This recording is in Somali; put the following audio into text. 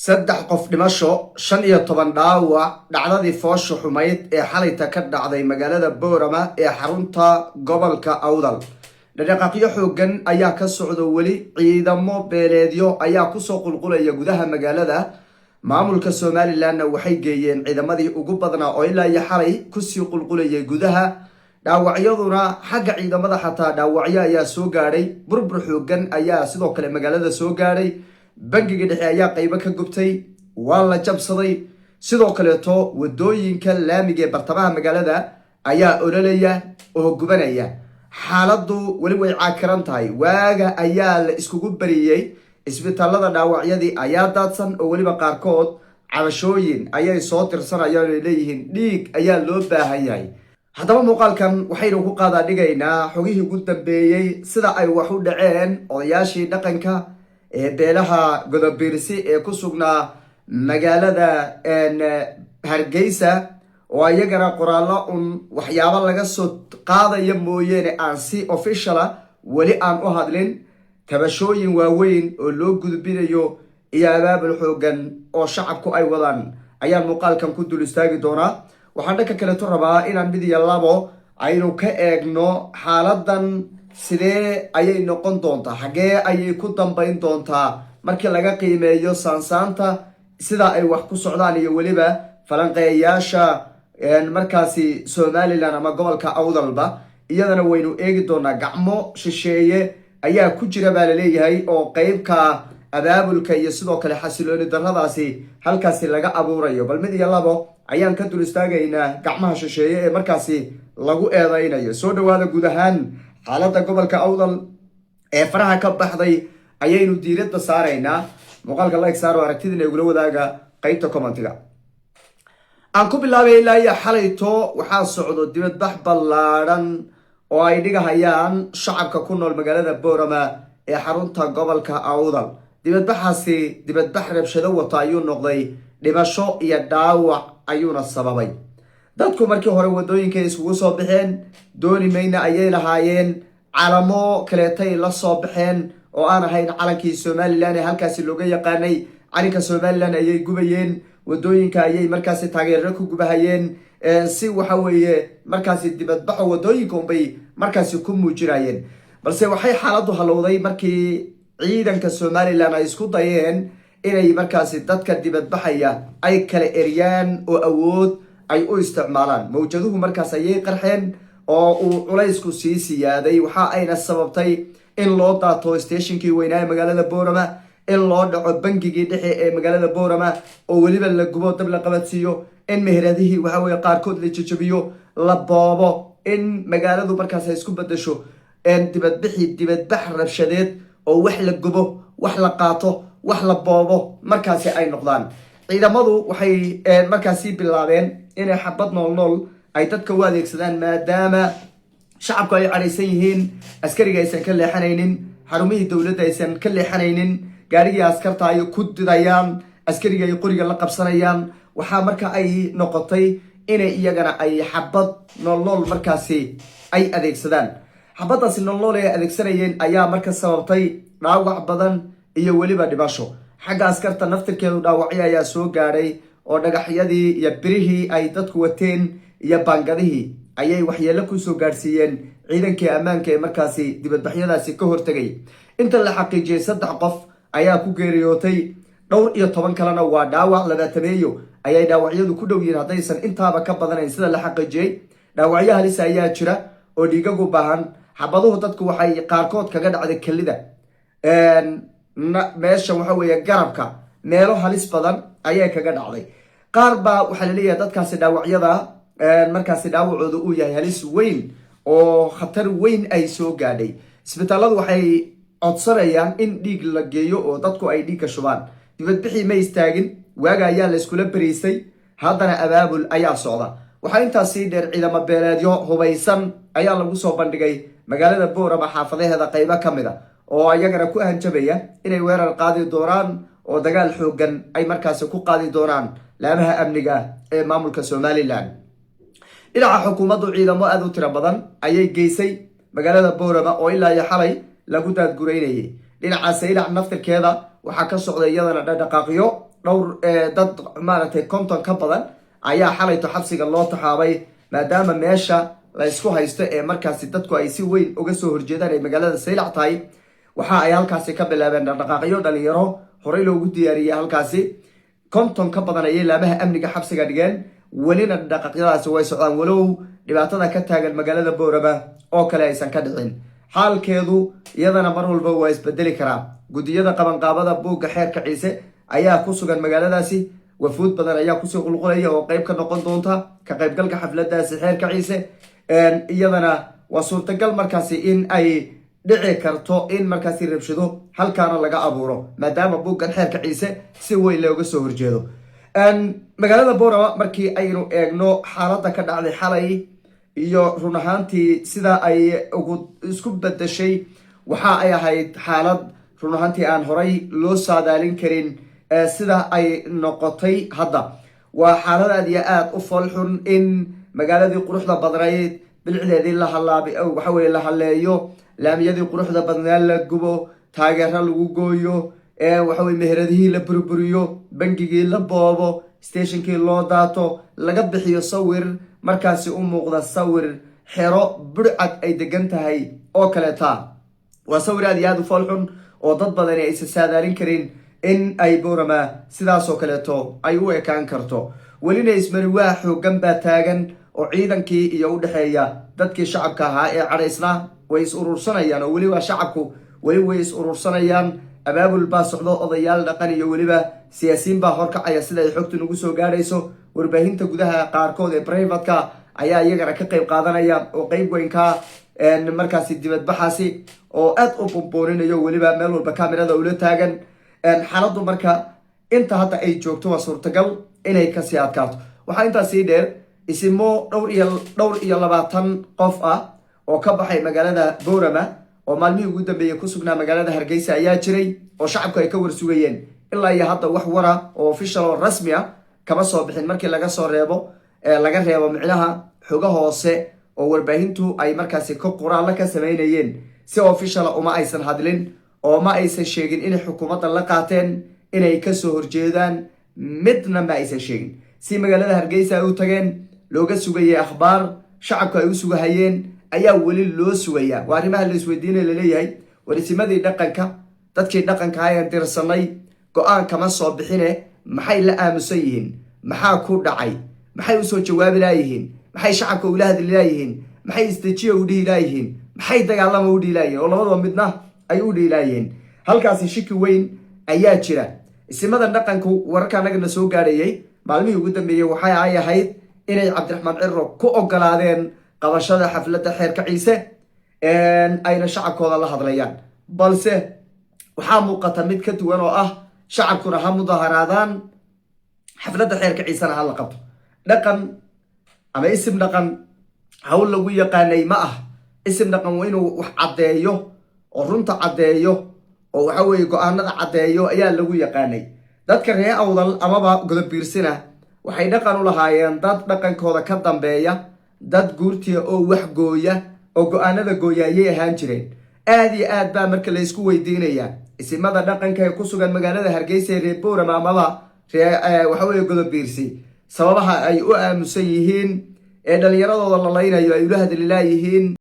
saddex qof dhimasho 15 dhaawac dhacdadii foosho xumayd ee xalayta ka dhacday magaalada Boorama ee xarunta gobolka Awdal. dhaqaaqyo xoogan ayaa ka socdo wali ciidamo beeleedyo ayaa ku soo qulqulaya gudaha magaalada. maamulka Somaliland waxay geeyeen ciidamadii ugu badnaa oo ilaa xalay ku sii qulqulayay gudaha. dhaawacyaduna xagga ciidamada xataa dhaawacyo ayaa soo gaaray. burbur xoogan ayaa sidoo kale magaalada soo gaaray. bangiga dhexe ayaa qaybo ka gubtay, waa la jabsaday. sidoo kaleeto wadooyinka laamiga ee bartamaha magaalada ayaa ololaya oo gubanaya. xaaladdu weli way caakiran tahay. waaga ayaa la iskugu bariyey. isbitaalada dhaawacyadii ayaa daadsan oo weliba qaarkood cabashooyin ayay soo tirsanayaan oo leeyihiin dhiig ayaa loo baahan yahay. haddaba muuqaalkan waxaynu ku qaadaa dhigaynaa xogihii ugu dambeeyey sida ay wax u dhaceen odayaashii dhaqanka ee beelaha godobiirsi ee ku sugnaa magaalada Hargeysa oo ayagana qoraallo waxyaabo laga soo qaadaya mooyeene aan si official weli aan u hadlin. tabashooyin waaweyn oo loo gudbinayo iyo abaabul xoogan oo shacabku ay wadaan ayaan muuqaalkan ku dul istaagi doonaa. waxaan dhanka kale rabaa inaan mid iyo labo aynu ka eegno xaaladan sidee ayay noqon doontaa, xagee ayay ku dambayn doontaa markii laga qiimeeyo saansaanta sida ay wax ku socdaan iyo weliba falanqeeyaasha markaasi Somaliland ama gobolka Awdalba. iyadana waynu eegi doonaa. gacmo shisheeye ayaa ku jira baa la leeyahay oo qaybka abaabulka iyo sidoo kale xasilooni darradaasi halkaasi laga abuurayo. bal mid iyo labo ayaan ka dul istaagaynaa gacmaha shisheeye ee markaasi lagu eedeynayo. soo dhawaada. guud ahaan xaaladda gobolka Awdal ee faraha ka baxday ayaynu diiradda saaraynaa. muuqaalka like saaro, aragtidina igula wadaaga qaybta commentiga. aan ku bilaabay ilaa iyo xalayto waxaa socdo dibadbax ballaaran oo ay dhigahayaan shacabka ku nool magaalada Boorama ee xarunta gobolka Awdal. dibadbaxaasi dibadbax rabshado wata ayuu noqday, dhimasho iyo dhaawac ayuuna sababay. dadku markii hore wadooyinka isugu soo baxeen, dooni mayna ayay lahaayeen. calamo kaleetay la soo baxeen oo aan ahayn calankii Somaliland ee halkaasi looga yaqaanay. calanka Somaliland ayay gubayeen, wadooyinka ayay markaasi taageero ku gubahayeen si waxa weeye markaasi dibadbaxo wadooyinka unbay markaasi ku muujinayeen. balse waxay xaaladdu halowday markii ciidanka Somaliland ay isku dayeen inay markaasi dadka dibadbaxaya ay kala eriyaan oo awood ay u isticmaalaan. mawjaduhu markaas ayay qarxeen oo uu culaysku sii siyaaday. waxa ayna sababtay in loo daato stationkii weynaa ee magaalada Boorama, in loo dhaco bangigii dhexe ee magaalada Boorama oo weliba la gubo, dab la qabadsiiyo, in meheradihii waxa weeye qaarkood la jajabiyo, la boobo, in magaaladu markaas ay isku bedesho dibadbax rabshadeed oo wax la gubo, wax la qaato, wax la boobo markaasi ay noqdaan. ciidamadu waxay markaasi bilaabeen inay xabad nool ay dadka u adeegsadaan maadaama shacabku ay cadhaysan yihiin. askariga aysan ka leexanaynin, xarumihii dowladda aysan ka leexanaynin, gaarigii askarta ay ku didayaan, askariga ay qoriga la qabsanayaan. waxaa marka ay noqotay inay iyagana ay xabad nool markaasi ay adeegsadaan. xabadaasi nool ay adeegsanayeen ayaa marka sababtay dhaawac badan iyo weliba dhimasho. xagga askarta naftirkeedu dhaawacyo ayaa soo gaadhay oo dhagaxyadii iyo birihii ay dadku wateen iyo baangadihii ayay waxyeelo kusoo gaadhsiiyeen ciidankii ammaanka ee markaasi dibadbaxyadaasi ka hortegay. inta la xaqiijiyey 3 qof ayaa ku geeriyootay, 12 kalena waa dhaawac. 20 ayay dhaawacyadu ku dhow yihiin haddaysan intaaba ka badanayn sida la xaqiijiyey. dhaawacyo halis ayaa jira oo dhiigag u baahan. xabaduhu dadku waxay qaarkood kaga dhacday kelida, meesha waxa weeye garabka, meelo halis badan ayay kaga dhacday. qaar baa waxaa laleeyahay dadkaasi dhaawacyada markaasi dhaawacooda uu yahay halis weyn oo khatar weyn ay soo gaadhay. isbitaaladu waxay codsanayaan in dhiig la geeyo oo dadku ay dhiig ka shubaan. dibadbixii ma istaagin, waaga ayaa la iskula bariisay, haddana abaabul ayaa socda. waxaa intaas sii dheer ciidamo beeleedyo hubaysan ayaa lagu soo bandhigay magaalada Boorama xaafadaheeda qaybo ka mid a oo ayagana ku hanjabaya inay weerar qaadi doonaan oo dagaal xoogan ay markaasi ku qaadi doonaan laamaha amniga ee maamulka Somaliland. dhinaca xukuumaddu ciidamo aad u tiro badan ayay geysay magaalada Boorama oo ilaa iyo xalay lagu daadgureynayay. dhinaca saylac naftirkeeda waxaa ka socda iyadana dhaqaaqyo dhowr dad maaragtay konton ka badan ayaa xalayto xabsiga loo taxaabay maadaama meesha la isku haysto ee markaasi dadku ay si weyn uga soo horjeedaan ay magaalada saylac tahay. waxa ay halkaasi ka bilaabeen dhaqdhaqaaqyo dhalinyaro horey loogu diyaariyey halkaasi konton ka badan ayay laamaha amniga xabsiga dhigeen. welina dhaqdhaqaaqyadaasi way socdaan walow dhibaatada ka taagan magaalada boorama oo kale aysan ka dhicin. xaalkeedu iyadana mar walba waa isbedeli karaa. guddiyada qabanqaabada buugga xeerka ciise ayaa ku sugan magaaladaasi. wafuud badan ayaa kusoo qulqulaya oo qayb ka noqon doonta ka qaybgalka xafladaasi xeerka ciise. iyadana waa suurtagal markaasi in ay dhici karto in markaasi rabshado halkaana laga abuuro maadaama buuggan xeerka ciise si weyn looga soo horjeedo. magaalada boorama markii aynu eegno xaaladda ka dhacday xalay iyo run ahaantii sida ay isku bedeshay waxa ay ahayd xaalad run ahaantii aan horay loo saadaalin karin sida ay noqotay. hadda waa xaalad aad iyo aad u foolxun in magaaladii quruxda badnayd bilcdeedii waxaweye la haleeyo, laamiyadii quruxda badnaa la gubo, taageero lagu gooyo, waxaweye meheradihii la burburiyo, bangigii la boobo, stationkii loo daato, laga bixiyo sawir markaasi u muuqda sawir xero burcad ay degan tahay oo kaleeta. waa sawir aad iyo aad u foolxun oo dad badani aysan saadaalin karin in ay boorama sidaasoo kaleeto ay u ekaan karto. welina ismari waa xoogan baa taagan oo ciidankii iyo u dhexeeya dadkii shacabka ahaa ee cadhaysnaa way is urursanayaan oo weliba shacabku weli way is urursanayaan. abaabul baa socdo, odayaal dhaqan iyo weliba siyaasiyiin baa horkacaya sida ay xogtu nagu soo gaadhayso. warbaahinta gudaha qaarkood ee privatka ayaa iyagana ka qayb qaadanaya oo qayb weynka markaasi dibadbaxaasi oo aad u bumbuuninayo weliba meel walba kamerada ula taagan. xaaladdu marka inta hadda ay joogto waa suurtagal inay kasii adkaato. waxaa intaas sii dheer isimo dhowr iyo 20 qof ah oo ka baxay magaalada boorama oo maalmihii ugu dambeeyey ku sugnaa magaalada hargeysa ayaa jiray oo shacabku ay ka warsugayeen. ilaa iyo hadda wax wara oo official oo rasmi ah kama soo bixin markii laga reebo micnaha xogo hoose oo warbaahintu ay markaasi ka qoraallo ka sameynayeen. si official uma aysan hadlin oo ma aysan sheegin inay xukuumadda la qaateen inay kasoo horjeedaan, midna ma aysan sheegin. si magaalada hargeysa ay u tageen looga sugayay akhbaar shacabku ay u sugahayeen ayaa weli loo sugayaa. waa arrimaha la isweydiinaya laleeyahay warisimadii dhaqanka dadkii dhaqanka ayaan dirsanay go-aan kama soo bixine maxay la aamusan yihiin? maxaa ku dhacay? maxay usoo jawaabi laayihiin? maxay shacabka ula hadli laayihiin? maxay isdejiya u dhihi laayihiin? maxay dagaalama u dhihi laayihiin? oo labadaba midna ay u dhihi laayihiin. halkaasi shiki weyn ayaa jira. isimada dhaqanku wararka anagana soo gaadhayay maalmihii ugu dambeeyey waxa ay ahayd inay cabdiraxmaan ciro ku ogolaadeen qabashada xafladda xeerka ciise ayna shacabkooda la hadlayaan. balse waxaa muuqata mid ka duwan oo ah shacabkuna ha mudaharaadaan, xafladda xeerka ciisena ha la qabto. dhaqan ama isim dhaqan hawl lagu yaqaanay ma ah. isim dhaqan waa inuu wax caddeeyo oo runta caddeeyo oo waxa weeye go-aanada caddeeyo ayaa lagu yaqaanay. dadka reer awdal amaba godobiirsina waxay dhaqan u lahaayeen dad dhaqankooda ka dambeeya, dad guurtiya oo wax gooya oo go-aanada gooya ayay ahaan jireen. aad iyo aad baa marka la isku weydiinaya isimada dhaqanka ee ku sugan magaalada hargeysa ee reer boorama amaba waxa weeye godobiirsi sababaha ay u aamusan yihiin ee dhalinyaradooda la laynayo ay ula hadli laayihiin